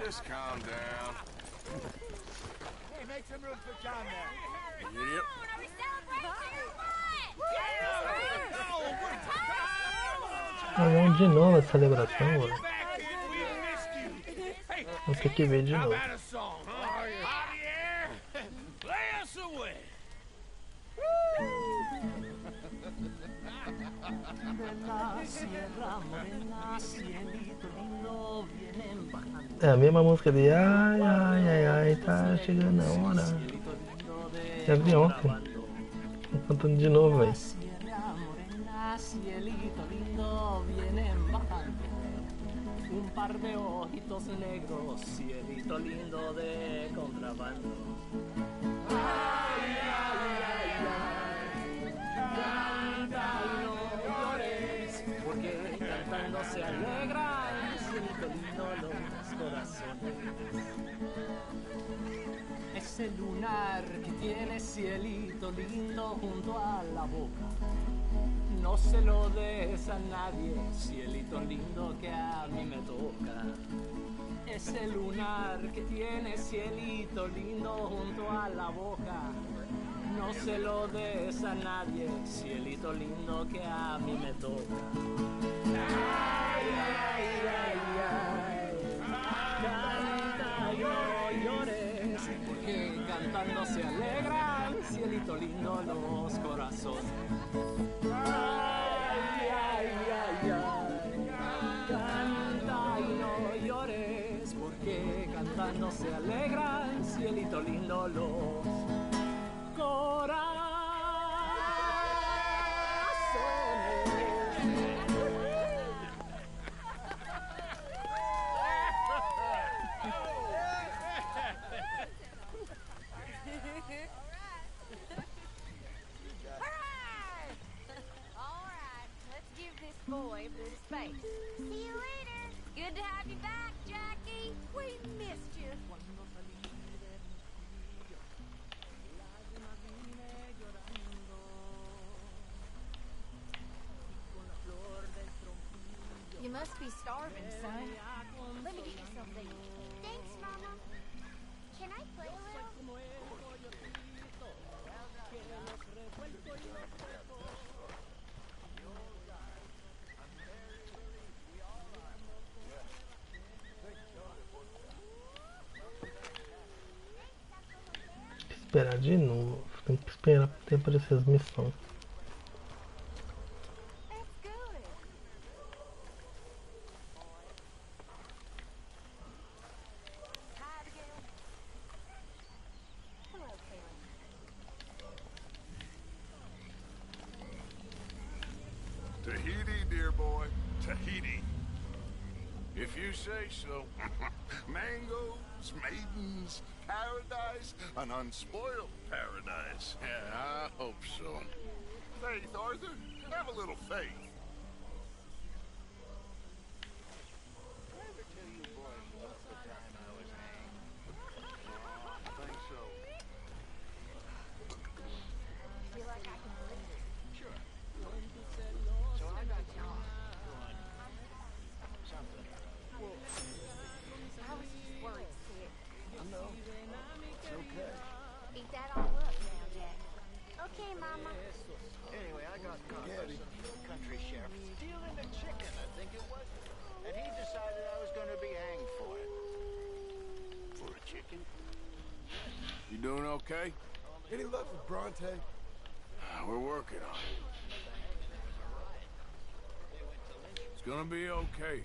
Just calm down. Hey, make some room for John there. Yep. Are we celebrating or what? Ah, vamos de novo essa celebração, mano. Vou ter que ver de novo. É a mesma música de ai, ai, ai, ai, tá chegando a hora. Já vi ontem. Tô cantando de novo, velho. Un par de ojitos negros, cielito lindo de contrabando. Ay, ay, ay, ay, canta y no llores, porque cantando se alegran, cielito lindo los corazones. Ese lunar que tiene cielito lindo junto a la boca, no se lo des a nadie, cielito lindo que a mí me toca. Ese lunar que tiene cielito lindo junto a la boca, no se lo des a nadie, cielito lindo que a mí me toca. Ay, ay, ay, ay, canta y no llores, porque cantando se alegran, cielito lindo los corazones. Ay, ay, ay, ay, canta y no llores, porque cantando se alegran, cielito lindo los corazones. Boy, a bit of space. See you later. Good to have you back, Jackie. We missed you. You must be starving, son. Let me get you something. Thanks, Mama. Can I play a little? Esperar de novo. Tem que esperar pra ter aparecer as missões. Tahiti, dear boy. Tahiti. If you say so. Mangoes, maidens, paradise, an unspoiled paradise. Yeah, I hope so. Faith, Arthur. Have a little faith. You doing okay? Any luck with Bronte? We're working on it. It's gonna be okay.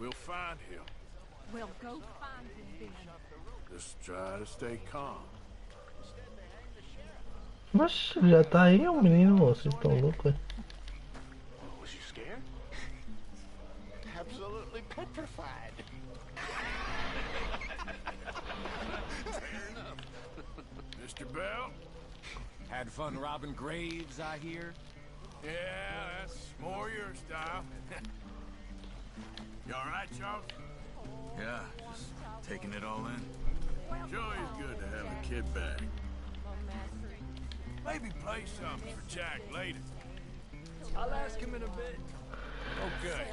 We'll find him. Well, go find him then. Just try to stay calm. Mas já tá aí o menino, vocês estão loucos. Was you scared? Absolutely petrified. Mr. Bell? Had fun robbing graves, I hear. Yeah, that's more your style. You alright, Charles? Yeah, just taking it all in. Sure is good to have a kid back. Maybe play something for Jack later. I'll ask him in a bit. Okay.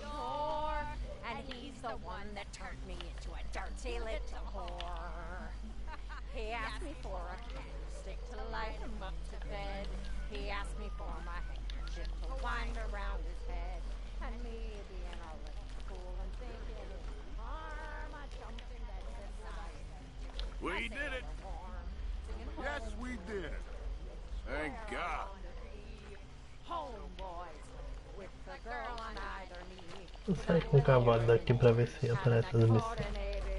Sure. And he's the one that turned me into a dirty little whore. He asked me for a candlestick to light him up to bed. He asked me for my handkerchief to wind around his head. And me being a little fool and thinking it was harm, I jumped in bed beside him. We did it. Yes, we did it. Thank God. Homeboys with the girl on either knee. Vou sair com o cavalo daqui pra ver se aparece as missões.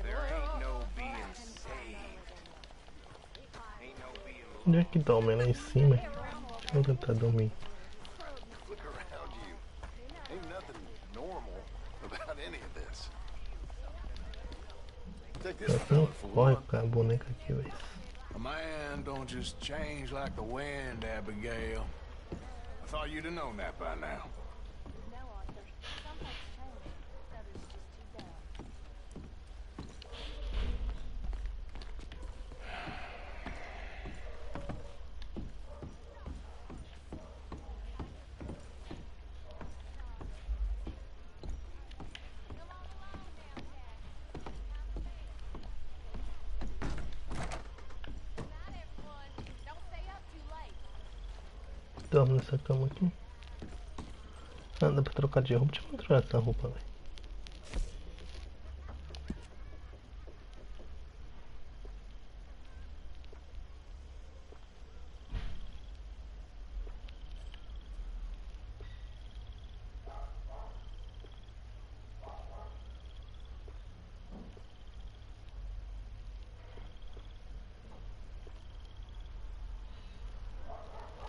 There ain't no being saved. Ain't no being Onde é que dorme? Lá em cima? Vou tentar dormir. Look around you. Ain't nothing normal about any of this. Take this Assim, fella for corre one. com a boneca aqui, velho. A man don't just change like the wind, Abigail. I thought you'd have known that by now. No, Arthur. Some folks change. Others just too dumb. Dorme nessa cama aqui. Ah, dá pra trocar de roupa. Deixa eu trocar essa roupa, velho.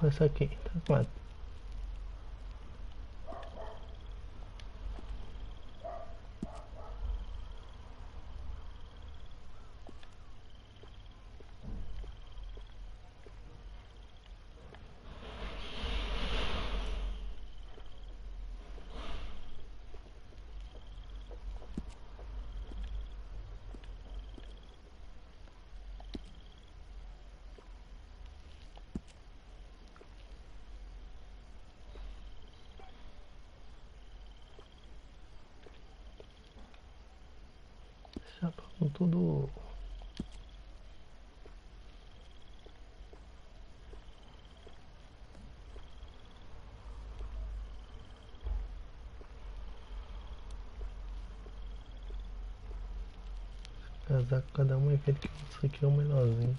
Essa aqui, tá claro. Já com tudo. Casaco, cada um é aquele que você aqui é o melhorzinho.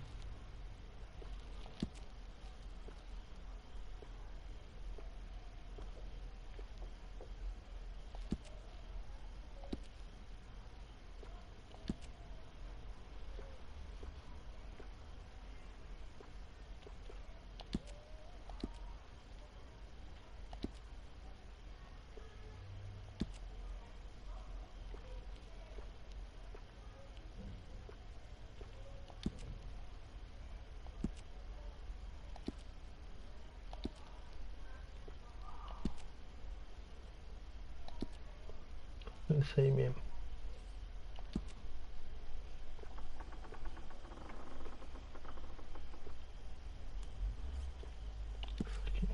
Isso aí mesmo. Isso aqui.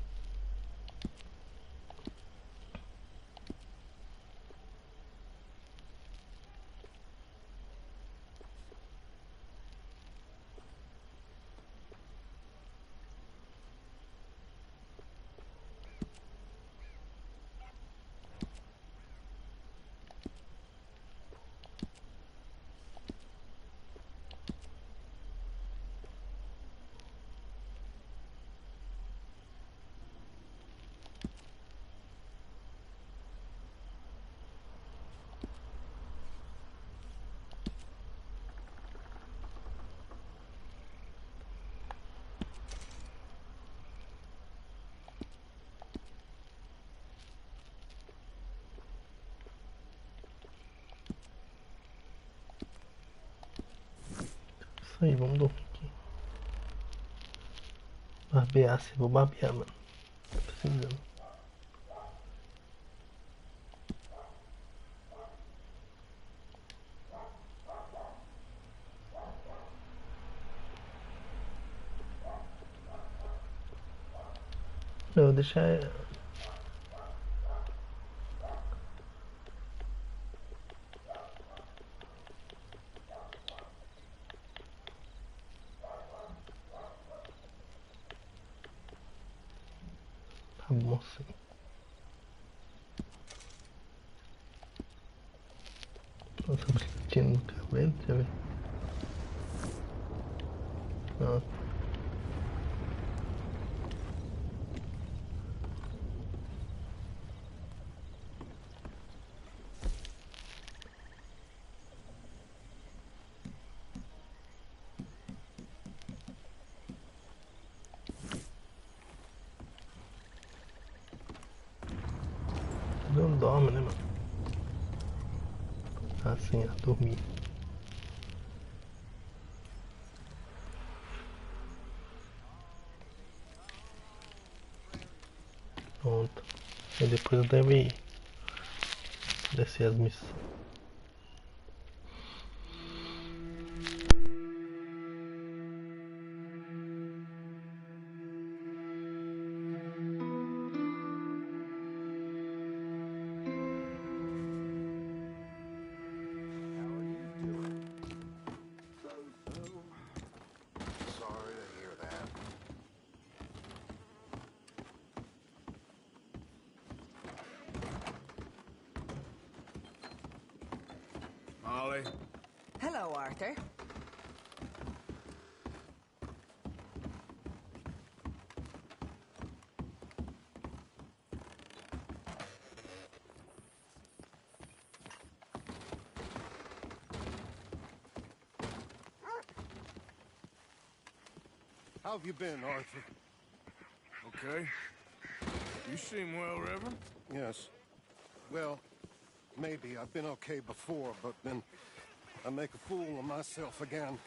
Isso aí, vamos dormir aqui. Barbear, se vou barbear, mano. Tô precisando. Eu vou deixar. bom sim. Nossa, brilhantina no cabelo, deixa eu ver. Nossa. Não dorme, né, mano? Assim, a dormir. Pronto. E depois eu devo ir descer as missões. Sorry to hear that. Molly? Hello, Arthur. How have you been, Arthur? Okay. You seem well, Reverend. Yes. Well, maybe. I've been okay before, but then I make a fool of myself again.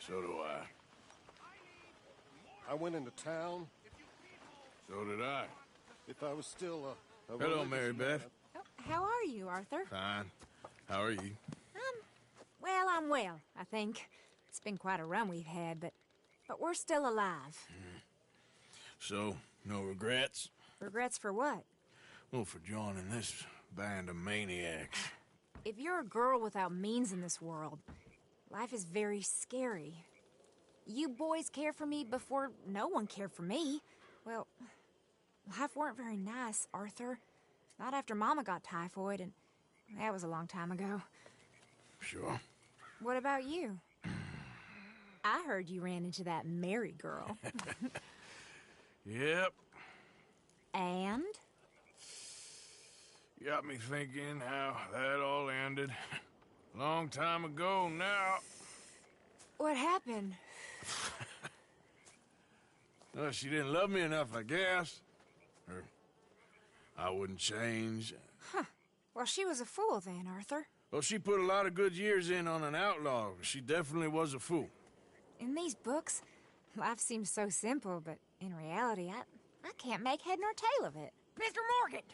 So do I. I went into town. So did I. If I was still a Hello, religious Mary man, Beth. Oh, how are you, Arthur? Fine. How are you? Well, I'm well, I think. It's been quite a run we've had, but we're still alive. So, no regrets? Regrets for what? Well, for joining this band of maniacs. If you're a girl without means in this world, life is very scary. You boys cared for me before no one cared for me. Well, life weren't very nice, Arthur. Not after Mama got typhoid, and that was a long time ago. Sure. What about you? I heard you ran into that Mary girl. Yep. And? Got me thinking how that all ended. Long time ago now. What happened? Well, she didn't love me enough, I guess. Or I wouldn't change. Well, she was a fool then, Arthur. Well, she put a lot of good years in on an outlaw. She definitely was a fool. In these books, life seems so simple, but in reality, I can't make head nor tail of it. Mr. Morgan!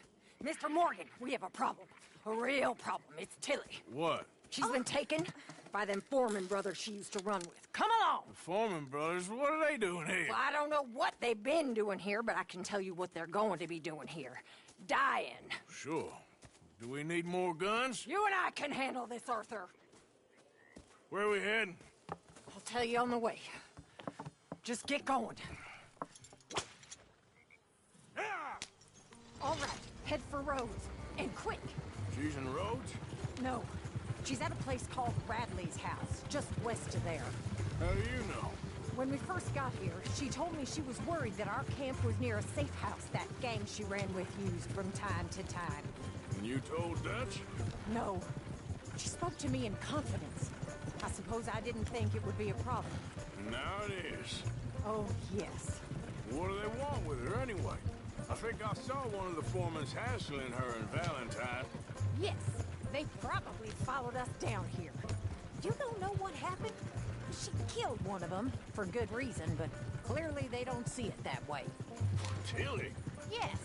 Mr. Morgan, we have a problem. A real problem. It's Tilly. What? She's been taken by them Foreman brothers she used to run with. Come along! The Foreman brothers? What are they doing here? Well, I don't know what they've been doing here, but I can tell you what they're going to be doing here. Dying. Sure. Do we need more guns? You and I can handle this, Arthur. Where are we heading? I'll tell you on the way. Just get going. All right, head for Rhodes. And quick. She's in Rhodes? No, she's at a place called Radley's house, just west of there. How do you know? When we first got here, she told me she was worried that our camp was near a safe house that gang she ran with used from time to time. And you told Dutch? No. She spoke to me in confidence. I suppose I didn't think it would be a problem. Now it is. Oh, yes. What do they want with her anyway? I think I saw one of the foremans hassling her and Valentine. Yes, they probably followed us down here. You don't know what happened? She killed one of them, for good reason, but clearly they don't see it that way. Tilly? Yes.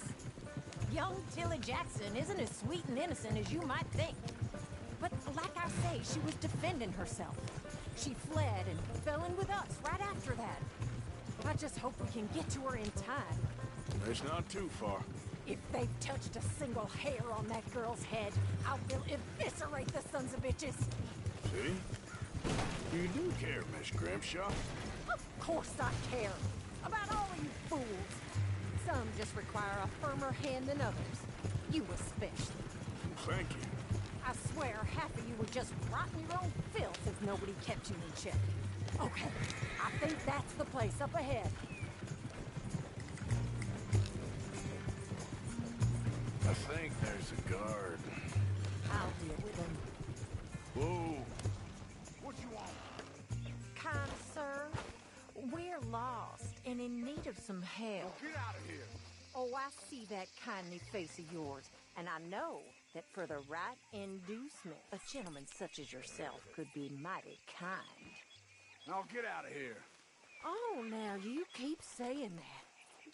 Young Tilly Jackson isn't as sweet and innocent as you might think. But like I say, she was defending herself. She fled and fell in with us right after that. I just hope we can get to her in time. It's not too far. If they've touched a single hair on that girl's head, I will eviscerate the sons of bitches. See? You do care, Miss Grimshaw. Of course I care. About all of you fools. Some just require a firmer hand than others. You especially. Thank you. I swear half of you were just rotting your own filth if nobody kept you in check. Okay, I think that's the place up ahead. I think there's a guard. I'll deal with him. Whoa. What you want? Kind sir, we're lost and in need of some help. Get out of here. Oh, I see that kindly face of yours, and I know that for the right inducement, a gentleman such as yourself could be mighty kind. Now get out of here. Oh, now you keep saying that.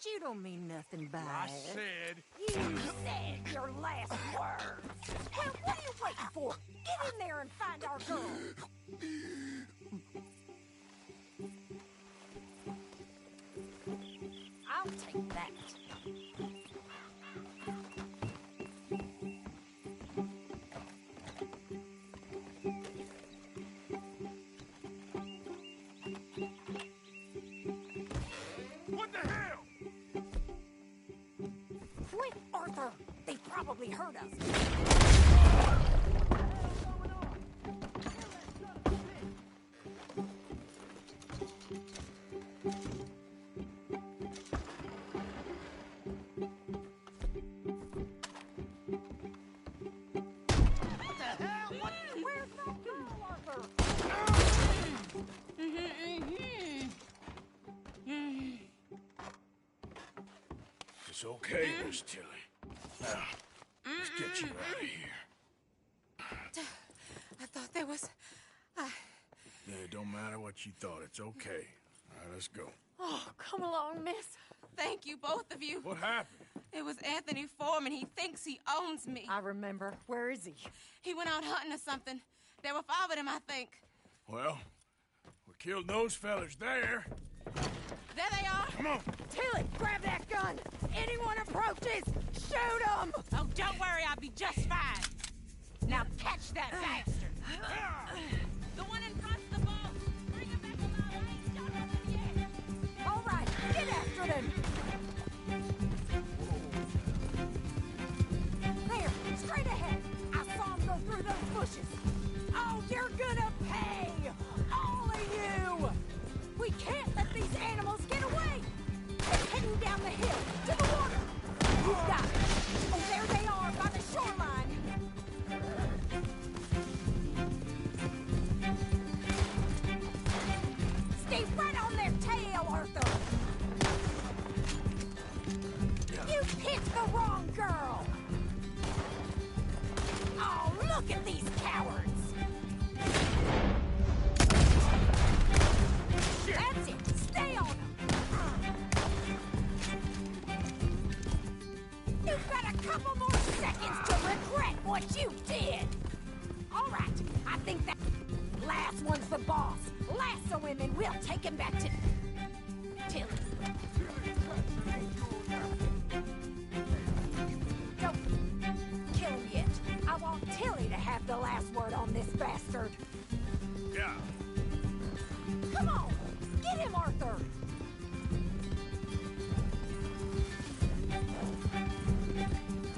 You don't mean nothing by I it. said... You said your last words. Well, what are you waiting for? Get in there and find our girl. I'll take that. What the hell? Quick, Arthur! They probably heard us. Where's that girl, Arthur? It's okay, Miss Tilly. Now, let's get you out of here. I thought there was... Yeah, it don't matter what you thought. It's okay. All right, let's go. Oh, come along, miss. Thank you, both of you. What happened? It was Anthony Foreman. He thinks he owns me. I remember. Where is he? He went out hunting or something. There were 5 of them, I think. Well, we killed those fellas there. There they are. Come on. Tilly, grab that gun! Anyone approaches, shoot them! Oh, don't worry. I'll be just fine. Now catch that bastard! The one in front's the boss. Bring him back to my range. Don't have him yet. All right, get after them! There, straight ahead! I saw him go through those bushes! Oh, you're gonna pay! All of you! We can't let these animals get away! They're heading down the hill, to the water! You've got it! Oh, there they are, by the shoreline! Stay right on their tail, Arthur! You picked the wrong girl! Oh, look at these cowards! That's it! Stay on them! You've got a couple more seconds to regret what you did! All right, I think that last one's the boss. Lasso him and we'll take him back to Tilly. Don't kill him yet. I want Tilly to have the last word on this bastard. Yeah. Come on! Get him, Arthur!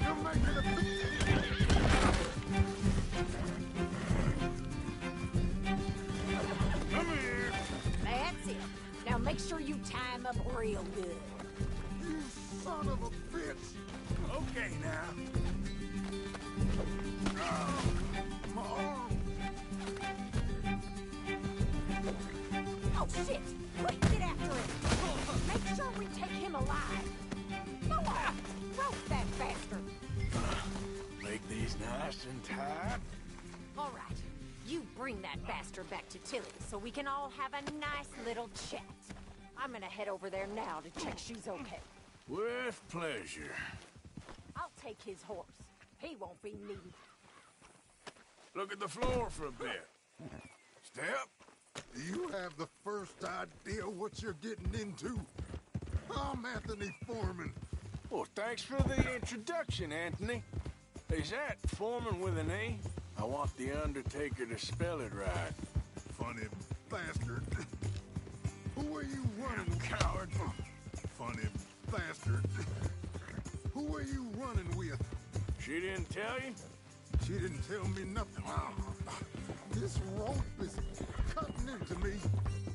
You're making a big... Come here. That's it. Now make sure you tie him up real good. You son of a bitch! Okay, now. My arm! Oh, shit! Quick, get after him! Make sure we take him alive! Go on! Rope that bastard! Make these nice and tight. All right. You bring that bastard back to Tilly so we can all have a nice little chat. I'm gonna head over there now to check she's okay. With pleasure. I'll take his horse. He won't be needed. Look at the floor for a bit. Step. Do you have the first idea what you're getting into? I'm Anthony Foreman. Well, thanks for the introduction, Anthony. Is that Foreman with an A? I want the Undertaker to spell it right. Funny bastard. Who are you running? Coward. Funny bastard. running with? She didn't tell you? She didn't tell me nothing. This rope is cutting into me.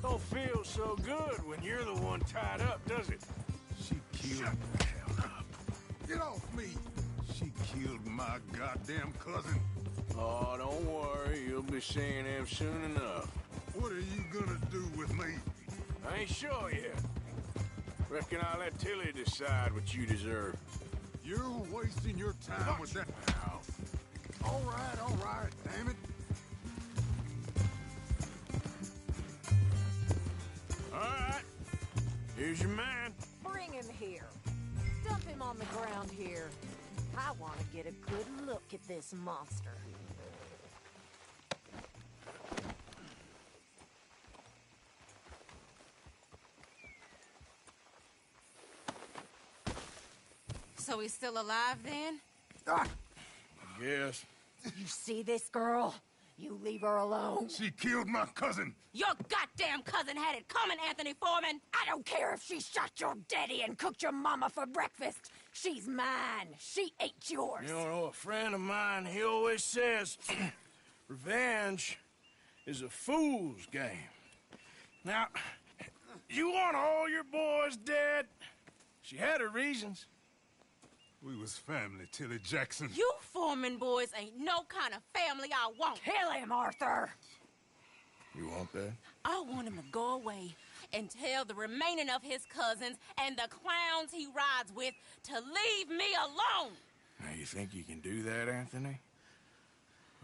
Don't feel so good when you're the one tied up, does it? She killed... Shut the hell up. Get off me. She killed my goddamn cousin. Oh, don't worry. You'll be seeing him soon enough. What are you gonna do with me? I ain't sure yet. Reckon I'll let Tilly decide what you deserve. You're wasting your time with that... All right, damn it. All right. Here's your man. Bring him here. Dump him on the ground here. I want to get a good look at this monster. So he's still alive then? Yes. You see this girl? You leave her alone. She killed my cousin. Your goddamn cousin had it coming, Anthony Foreman! I don't care if she shot your daddy and cooked your mama for breakfast. She's mine. She ain't yours. You know, a friend of mine, he always says, revenge is a fool's game. Now, you want all your boys dead? She had her reasons. We was family, Tilly Jackson. You Foreman boys ain't no kind of family I want. Kill him, Arthur. You want that? I want him to go away and tell the remaining of his cousins and the clowns he rides with to leave me alone. Now, you think you can do that, Anthony?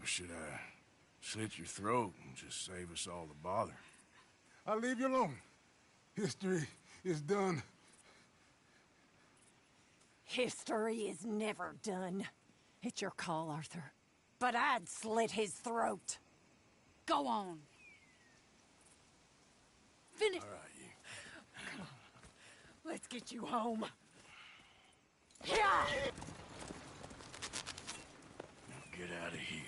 Or should I slit your throat and just save us all the bother? I'll leave you alone. History is done. History is never done. It's your call, Arthur. But I'd slit his throat. Go on. Finish. All right, you. Come on. Let's get you home. Yeah! Now get out of here.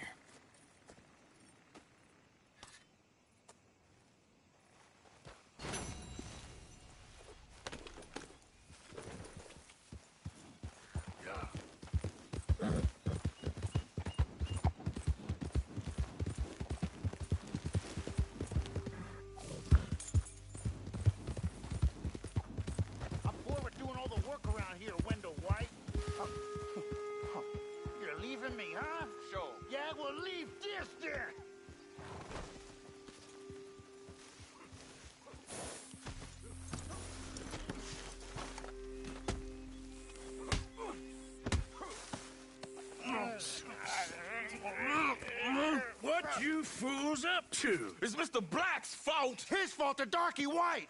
What you fools up to? It's Mr. Black's fault. His fault, the darky white.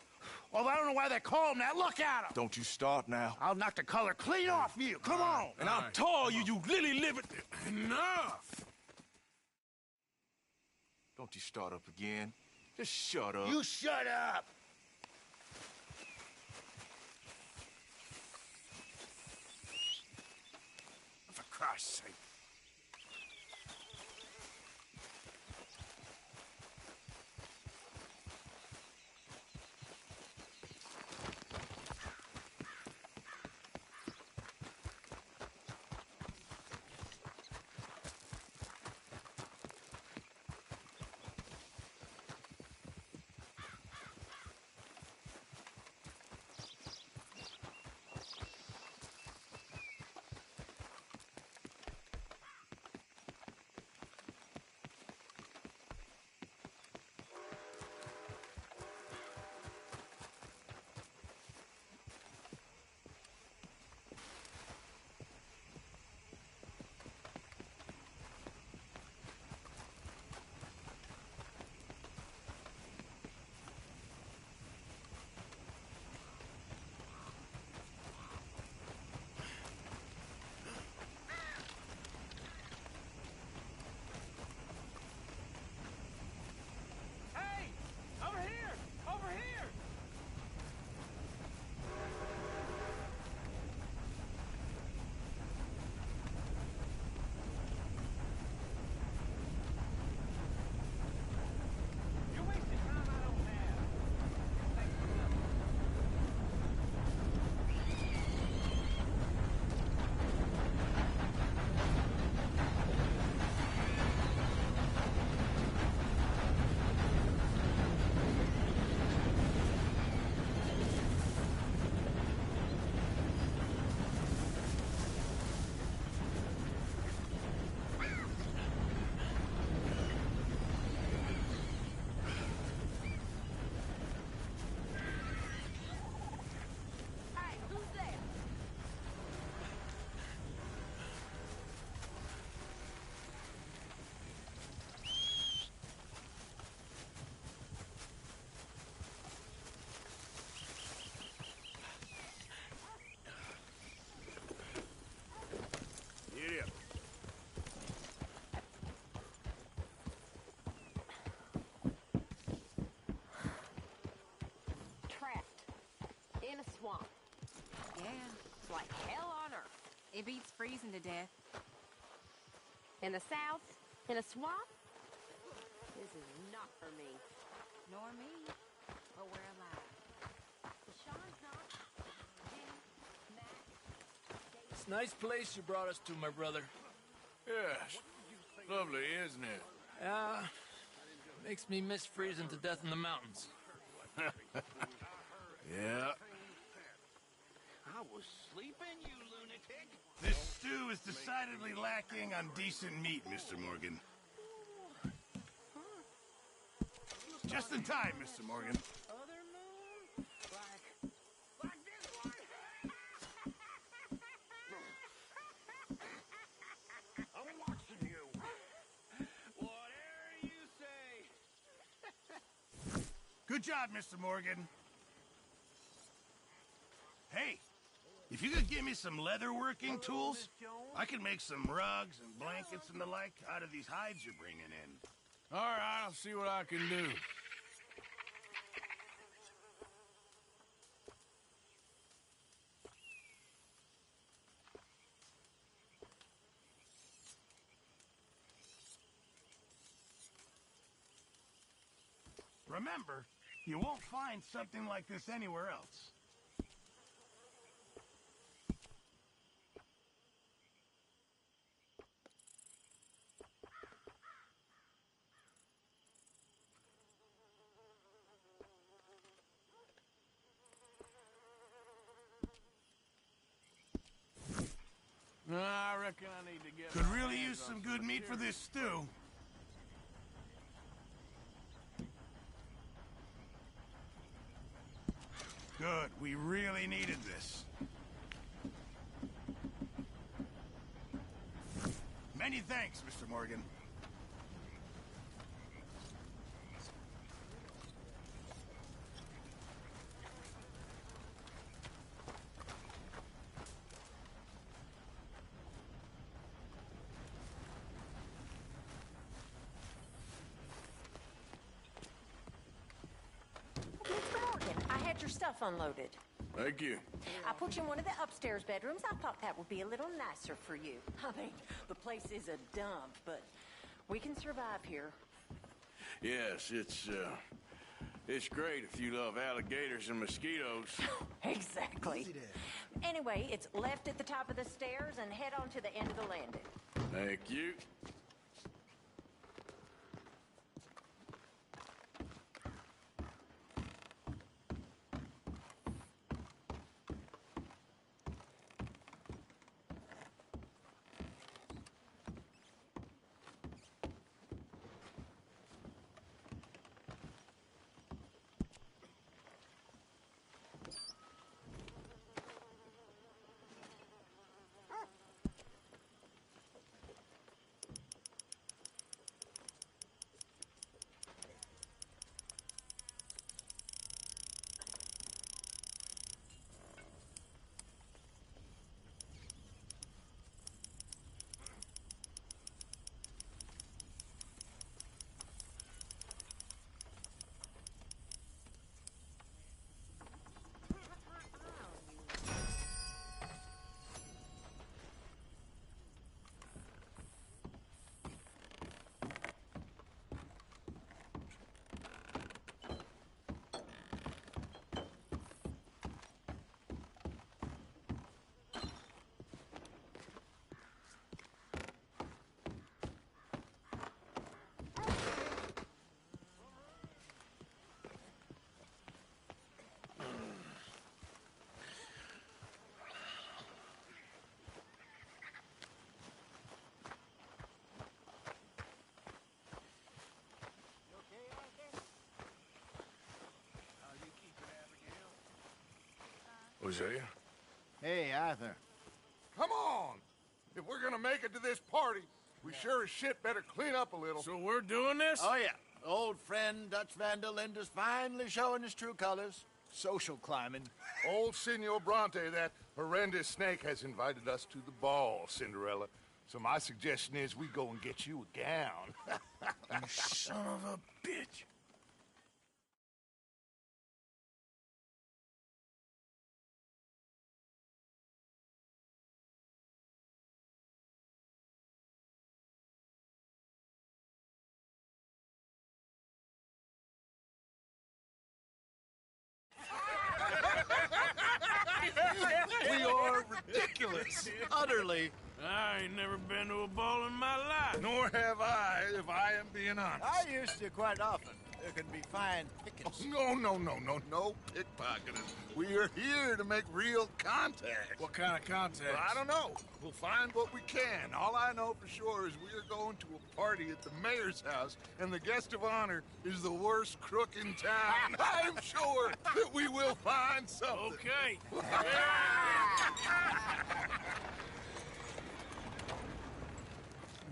Well, I don't know why they call him that. Look at him. Don't you start now. I'll knock the color clean off you. Come on. And I'll tar you, you lily-livered... Enough! Don't you start up again. Just shut up. You shut up. For Christ's sake. swamp. Yeah, It's like hell on earth. it beats freezing to death. In the south, in a swamp? This is not for me. Nor me, but we're alive. Sean's not. Jimmy, Matt, It's a nice place you brought us to, my brother. Yes. Lovely, isn't it? Yeah, makes me miss freezing to death in the mountains. Yeah. I was sleeping, you lunatic. This stew is decidedly lacking on decent meat, Mr. Morgan. Just in time, Mr. Morgan. Other moon? Like this one? I'm watching you. Whatever you say. Good job, Mr. Morgan. Hey, if you could give me some leather working tools, I could make some rugs and blankets and the like out of these hides you're bringing in. All right, I'll see what I can do. Remember, you won't find something like this anywhere else. I reckon I need to get... Could my really hands use on some good meat for this stew. Good, we really needed this. Many thanks, Mr. Morgan. Mr. Morgan, I had your stuff unloaded. Thank you. I put you in one of the upstairs bedrooms. I thought that would be a little nicer for you. I mean, the place is a dump, but we can survive here. Yes, it's great if you love alligators and mosquitoes. Exactly. Anyway, it's left at the top of the stairs and head on to the end of the landing. Thank you. Hosea? Hey, Arthur. Come on! If we're gonna make it to this party, we sure as shit better clean up a little. So we're doing this? Oh, yeah. Old friend Dutch Van der Linde's finally showing his true colors. Social climbing. Old Senor Bronte, that horrendous snake, has invited us to the ball, Cinderella. So my suggestion is we go and get you a gown. You son of a bitch. ridiculous. Utterly. I ain't never been to a ball in my life. Nor have I, if I am being honest. I used to quite often. There can be fine pickings. No pickpocketing. We are here to make real contact. What kind of contact? Well, I don't know. We'll find what we can. All I know for sure is we are going to a party at the mayor's house, and the guest of honor is the worst crook in town. I'm sure that we will find something. Okay.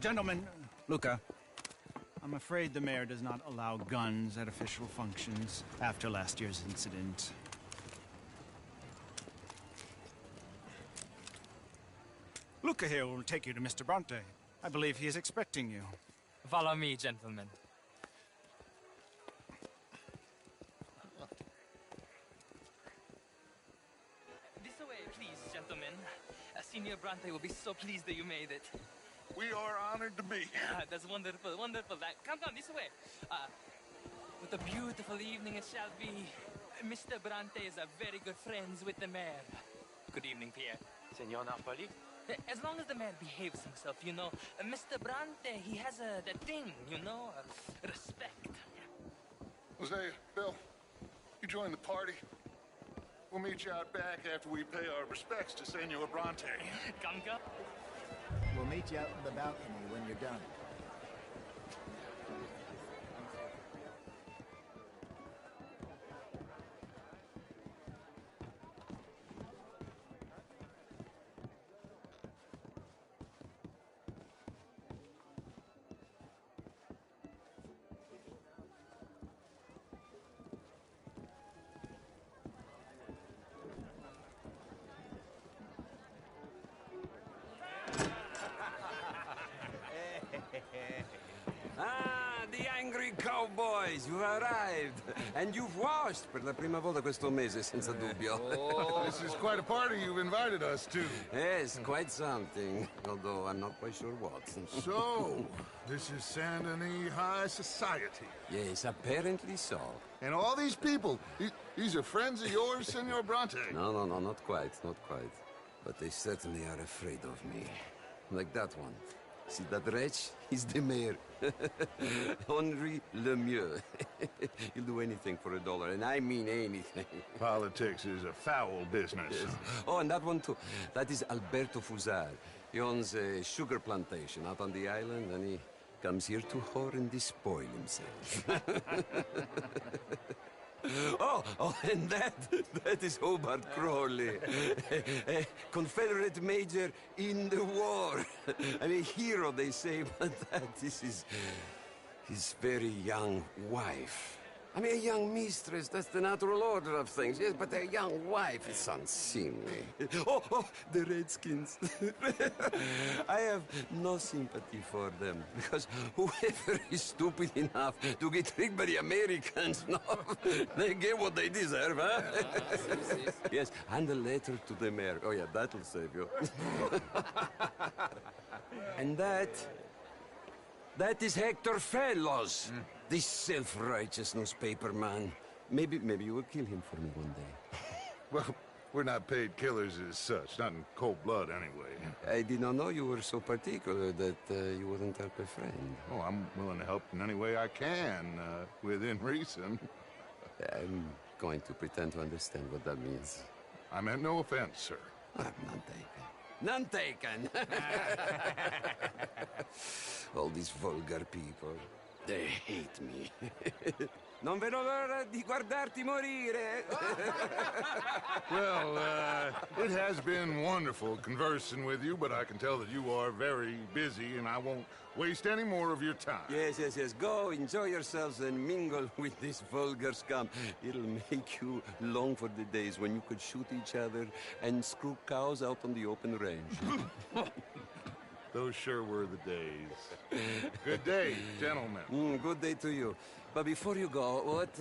Gentlemen, Luca, I'm afraid the mayor does not allow guns at official functions after last year's incident. Luca here will take you to Mr. Bronte. I believe he is expecting you. Follow me, gentlemen. This way, please, gentlemen. Senior Bronte will be so pleased that you made it. We are honored to be here. That's wonderful, wonderful. Come, this way. What a beautiful evening it shall be. Mr. Bronte is a very good friends with the mayor. Good evening, Pierre. Senor Napoli? As long as the mayor behaves himself, you know. Mr. Bronte, he has that thing, you know, respect. Hosea, Bill, you join the party. We'll meet you out back after we pay our respects to Senor Bronte. Come. We'll meet you out in the balcony when you're done. Ah, the angry cowboys, you've arrived. And you've washed per la prima volta questo mese, senza dubbio. This is quite a party you've invited us to. Yes, quite something. Although I'm not quite sure what. So, this is Saint Denis High Society. Yes, apparently so. And all these people, these are friends of yours, Senor Bronte? No, not quite, not quite. But they certainly are afraid of me. Like that one. See that wretch? He's the mayor. Henri Lemieux. He'll do anything for $1, and I mean anything. Politics is a foul business. Yes. Oh, and that one too. That is Alberto Fusar. He owns a sugar plantation out on the island, and he comes here to whore and despoil himself. Oh, and that is Hobart Crawley, a Confederate major in the war. I mean, hero, they say, but that is his very young wife. I mean, a young mistress, that's the natural order of things, yes, but a young wife is unseemly. Oh, the Redskins. I have no sympathy for them, because whoever is stupid enough to get tricked by the Americans, no, they get what they deserve, huh? Yes, and a letter to the mayor. Oh, yeah, that'll save you. And that is Hector Fellows. This self-righteous newspaper man. Maybe you will kill him for me one day. Well, we're not paid killers as such, not in cold blood anyway. I did not know you were so particular that you wouldn't help a friend. Oh, I'm willing to help in any way I can, within reason. I'm going to pretend to understand what that means. I meant no offense, sir. None taken. None taken! All these vulgar people. They hate me. Non vedo l'ora di guardarti morire. Well, it has been wonderful conversing with you, but I can tell that you are very busy, and I won't waste any more of your time. Yes. Go, enjoy yourselves, and mingle with this vulgar scum. It'll make you long for the days when you could shoot each other and screw cows out on the open range. Those sure were the days. Good day, gentlemen. Good day to you. But before you go, what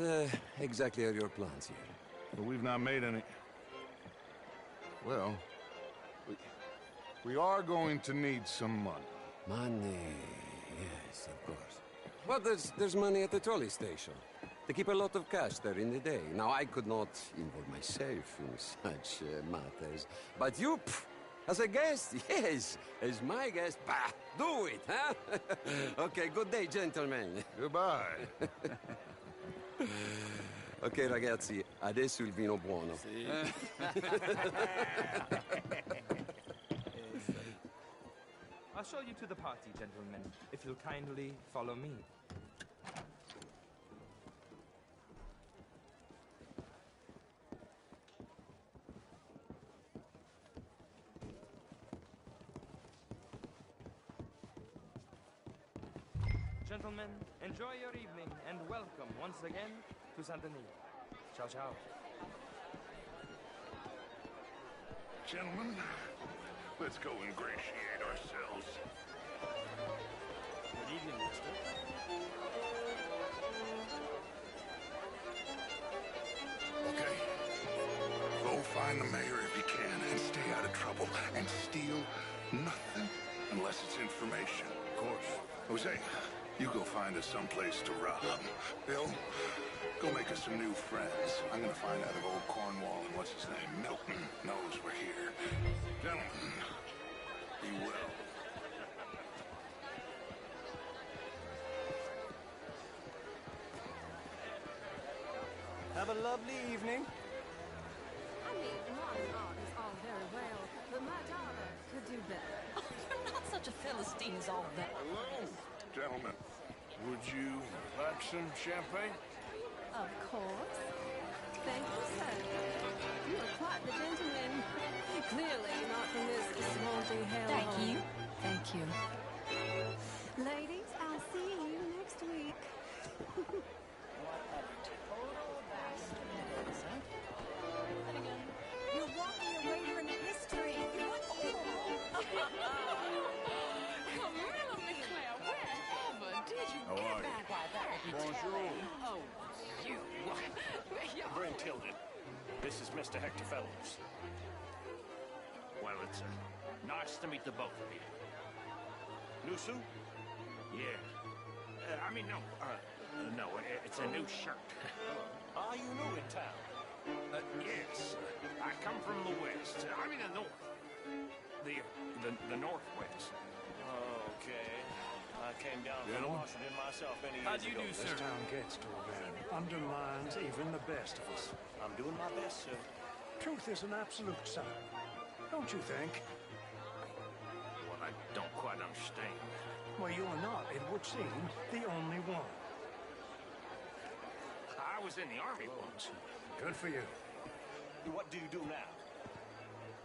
exactly are your plans here? Well, we've not made any... Well, we are going to need some money. Money, yes, of course. Well, there's money at the trolley station. They keep a lot of cash there in the day. Now, I could not involve myself in such matters. But you, As a guest? Yes. As my guest? Bah, do it, huh? Okay, good day, gentlemen. Goodbye. Ok, ragazzi, adesso il vino buono. I'll show you to the party, gentlemen, if you'll kindly follow me. Gentlemen, enjoy your evening and welcome once again to Saint Denis. Ciao, ciao. Gentlemen, let's go ingratiate ourselves. Good evening, mister. Okay? Go find the mayor if you can and stay out of trouble. And steal nothing unless it's information. Of course. Jose, you go find us someplace to rob. Bill, go make us some new friends. I'm gonna find out if old Cornwall and what's his name, Milton, knows we're here. Gentlemen, be well. Have a lovely evening. I mean, modern art is all very well, but my daughter could do better. Oh, you're not such a Philistine as all that. Hello, gentlemen. Would you like some champagne? Of course. Thank you, sir. You are quite the gentleman. Clearly not from this swampy hell. Thank you. Thank you. Ladies, I'll see you next week. You're walking your way into history. Camilla McClare, wherever did you How get are you? that? Why, that would be Bonjour. telling. Oh, you. Brent Tilden. This is Mr. Hector Fellows. Well, it's nice to meet the both of you. New suit? Yeah. No, it's a new shirt. Are you new in town? Yes. I come from the west. I mean the north. The northwest. Okay. I came down from Gentlemen. Washington myself many How years do you ago. do, sir? This town gets to a man. Undermines even the best of us. I'm doing my best, sir. Truth is an absolute sign. Don't you think? Well, I don't quite understand. Well, you're not, it would seem, the only one. I was in the army once. Good for you. What do you do now?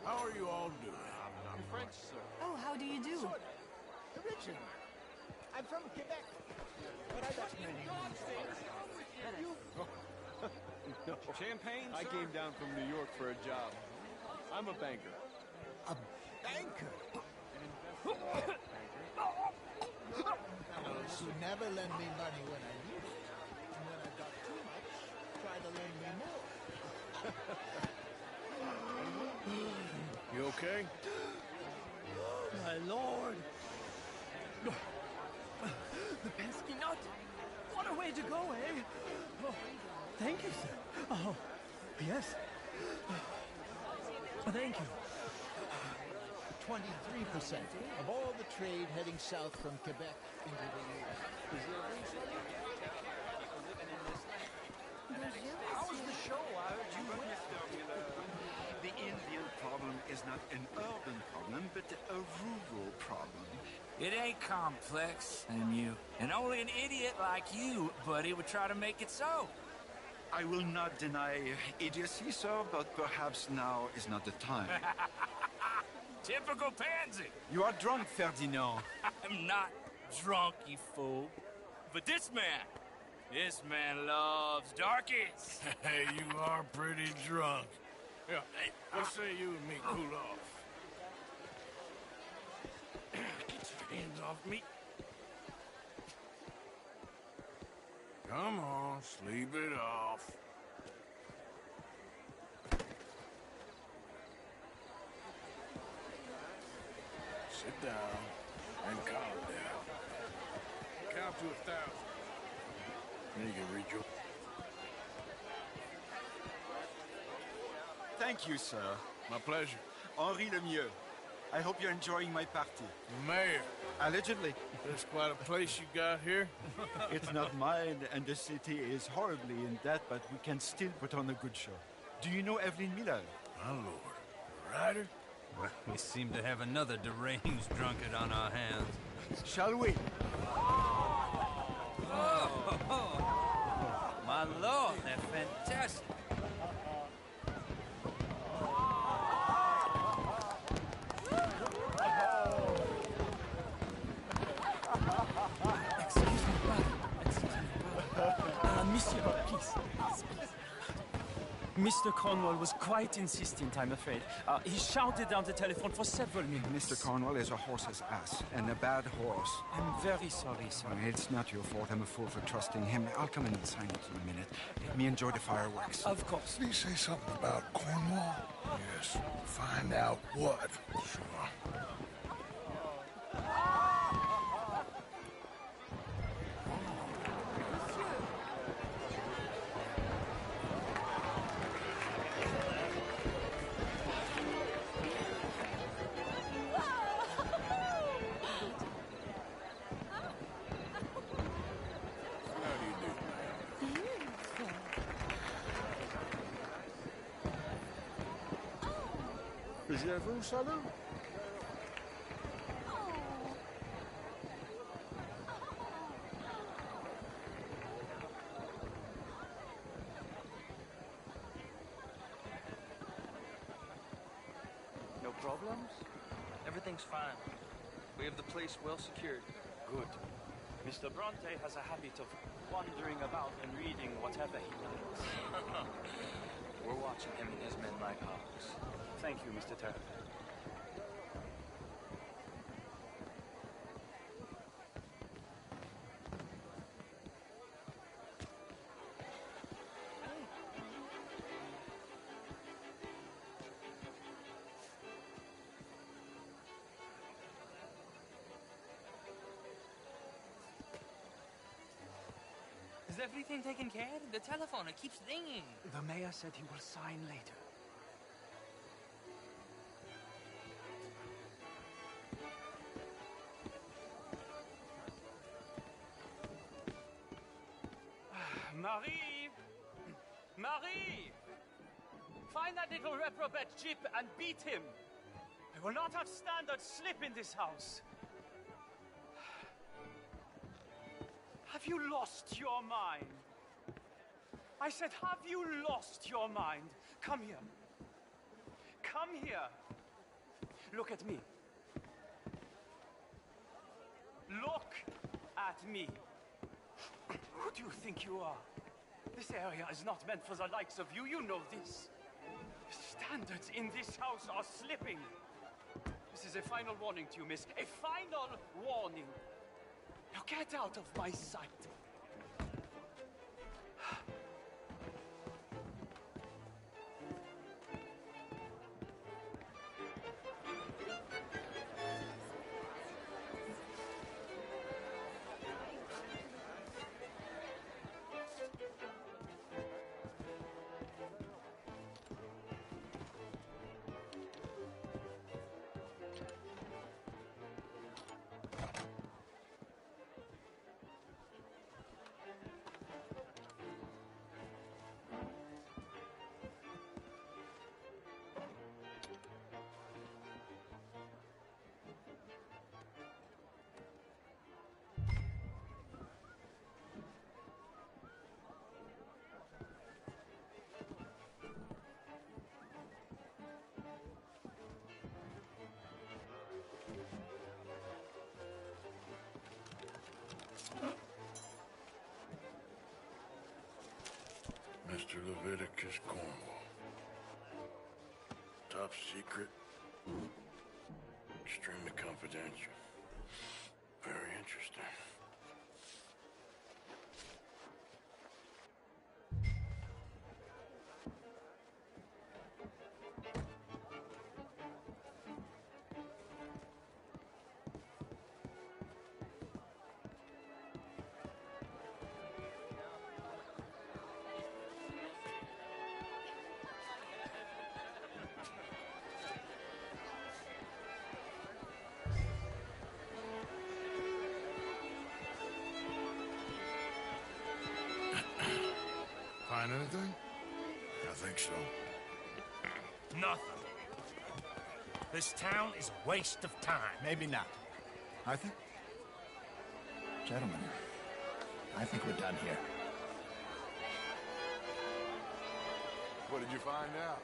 How are you all doing? I'm French, sir. Oh, how do you do? Originally, I'm from Quebec, but I got many Champagne, I came down from New York for a job. I'm a banker. A banker? Fellows who never lend me money when I need it, and when I got too much, try to lend me more. You okay? My lord! The pesky nut! What a way to go, eh? Oh, thank you, sir. Oh, yes. Thank you. 23% of all the trade heading south from Quebec into the U.S. How was the show? I heard you were The Indian problem is not an urban problem, but a rural problem. It ain't complex, and only an idiot like you, buddy, would try to make it so. I will not deny idiocy, sir, but perhaps now is not the time. Typical pansy. You are drunk, Ferdinand. I'm not drunk, you fool. But this man loves darkies. Hey, you are pretty drunk. Yeah, what say you and me cool off? Get your hands off me. Come on, sleep it off. Sit down and calm down. Count to 1,000. Then you can read your... Thank you, sir. My pleasure. Henri Lemieux. I hope you're enjoying my party. Mayor. Allegedly. That's quite a place you got here. It's not mine, and the city is horribly in debt, but we can still put on a good show. Do you know Evelyn Miller? My lord. A writer? Well, we seem to have another deranged drunkard on our hands. Shall we? Oh, my lord, they're fantastic. Monsieur, please. Mr. Cornwall was quite insistent, I'm afraid. He shouted down the telephone for several minutes. Mr. Cornwall is a horse's ass, and a bad horse. I'm very sorry, sir. It's not your fault. I'm a fool for trusting him. I'll come in and sign it in a minute. Let me enjoy the fireworks. Of course. Did he say something about Cornwall? Yes. Find out what. Sure. Vous salute? No problems? Everything's fine. We have the place well secured. Good. Mr. Bronte has a habit of wandering about and reading whatever he likes. We're watching him and his men like hawks. Thank you, Mr. Turner. Is everything taken care of? The telephone, it keeps ringing. The mayor said he will sign later. Marie! Marie! Find that little reprobate Jip and beat him. I will not have standard slip in this house. Have you lost your mind? I said, have you lost your mind? Come here. Come here. Look at me. Look at me. Who do you think you are? This area is not meant for the likes of you. You know this. Standards in this house are slipping. This is a final warning to you, miss. A final warning. Now get out of my sight. Mr. Leviticus Cornwall. Top secret. Extremely confidential. Very interesting. find anything? I think so. Nothing. This town is a waste of time. Maybe not. Arthur? Gentlemen, I think we're done here. What did you find out?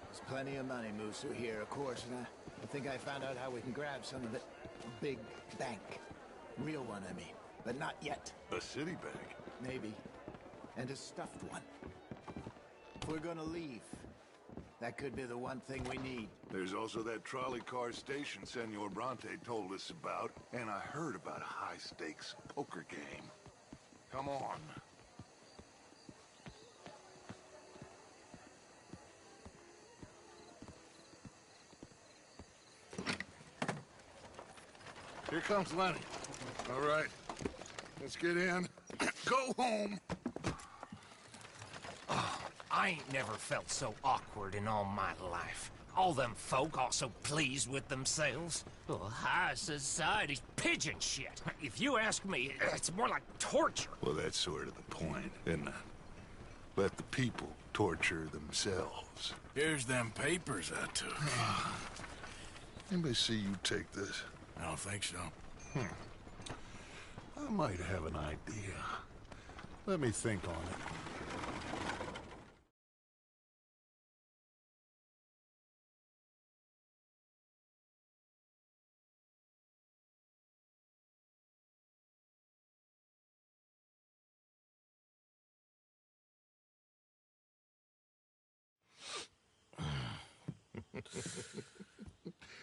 There's plenty of money moves through here, of course, and I think I found out how we can grab some of it. A big bank. Real one, I mean. But not yet. A city bank? Maybe. And a stuffed one. If we're gonna leave, that could be the one thing we need. There's also that trolley car station Senor Bronte told us about, and I heard about a high-stakes poker game. Come on. Here comes Lenny. All right, let's get in. Go home. I ain't never felt so awkward in all my life. All them folk all so pleased with themselves. Oh, high society's pigeon shit. If you ask me, it's more like torture. Well, that's sort of the point, isn't it? Let the people torture themselves. Here's them papers I took. Anybody see you take this? I don't think so. I might have an idea. Let me think on it.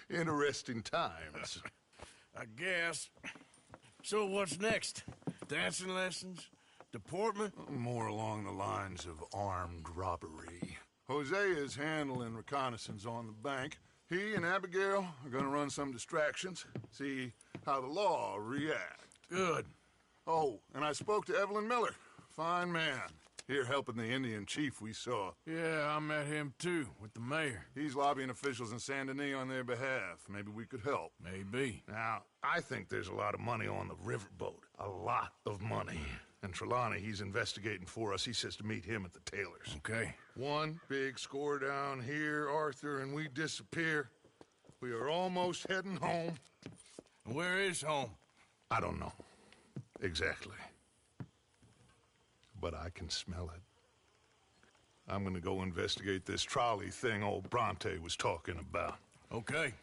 Interesting times. I guess. So what's next? Dancing lessons? Deportment? More along the lines of armed robbery. Hosea is handling reconnaissance on the bank. He and Abigail are gonna run some distractions, see how the law reacts. Good. Oh, and I spoke to Evelyn Miller. Fine man. Here helping the Indian chief we saw. Yeah, I met him too, with the mayor. He's lobbying officials in Saint Denis on their behalf. Maybe we could help. Maybe. Now, I think there's a lot of money on the riverboat. A lot of money. And Trelawney, he's investigating for us. He says to meet him at the Taylor's. Okay. One big score down here, Arthur, and we disappear. We are almost heading home. Where is home? I don't know. Exactly. But I can smell it. I'm gonna go investigate this trolley thing old Bronte was talking about. Okay.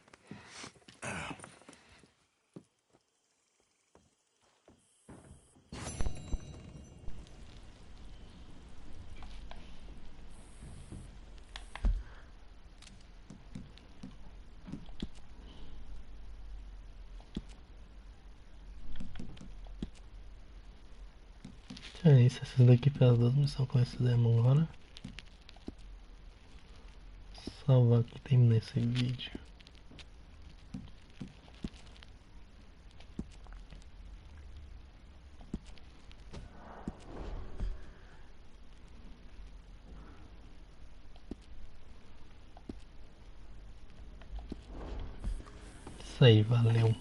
É isso, essas daqui pelas duas missões com esse demo agora. Salvar aqui e terminar esse vídeo. Isso aí, valeu.